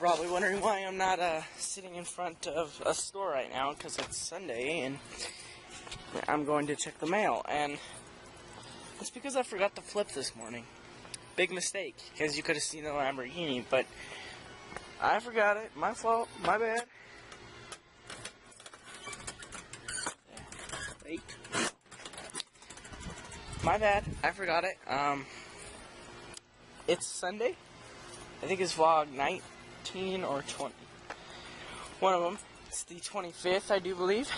probably wondering why I'm not sitting in front of a store right now, because it's Sunday and I'm going to check the mail, and it's because I forgot to flip this morning. Big mistake, because you could have seen the Lamborghini, but I forgot it. My fault. My bad. Wait. My bad. I forgot it. It's Sunday. I think it's vlog 19 or 20. One of them. It's the 25th, I do believe.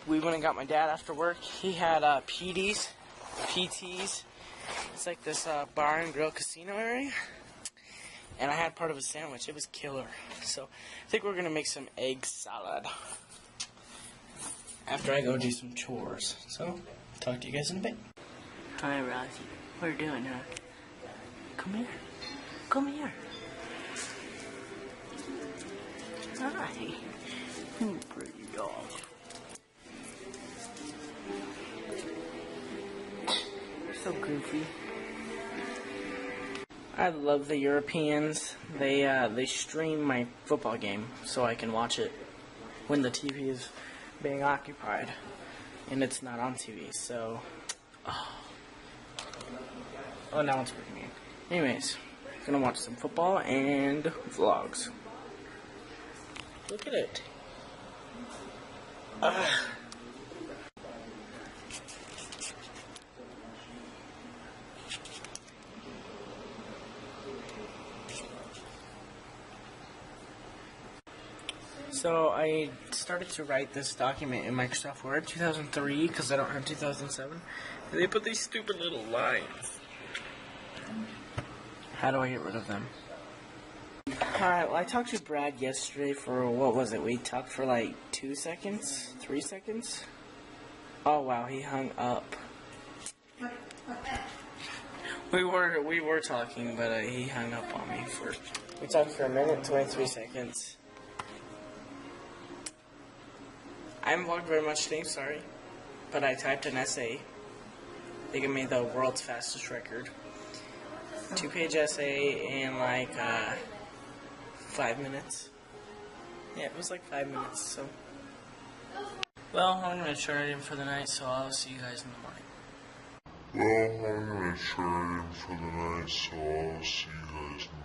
We went and got my dad after work. He had PTs. It's like this bar and grill casino area. And I had part of a sandwich. It was killer. So I think we're going to make some egg salad after I go do some chores. So, talk to you guys in a bit. Hi, Rosie. What are you doing, huh? Come here. Come here. Hi. Pretty dog. You're so goofy. I love the Europeans. They stream my football game so I can watch it when the TV is being occupied and it's not on TV. So, oh, now it's working again. Anyways, gonna watch some football and vlogs. Look at it. So I started to write this document in Microsoft Word 2003 because I don't have 2007. And they put these stupid little lines. How do I get rid of them? Alright, well I talked to Brad yesterday for, what was it? We talked for like 2 seconds? 3 seconds? Oh wow, he hung up. We were talking, but he hung up on me for... We talked for a minute, 23 seconds. I haven't vlogged very much today, sorry. But I typed an essay. I think I made the world's fastest record. 2-page essay in like 5 minutes. Yeah, it was like 5 minutes, so. Well, I'm gonna try it in for the night, so I'll see you guys in the morning. Well, I'm gonna try it in for the night, so I'll see you guys in the morning.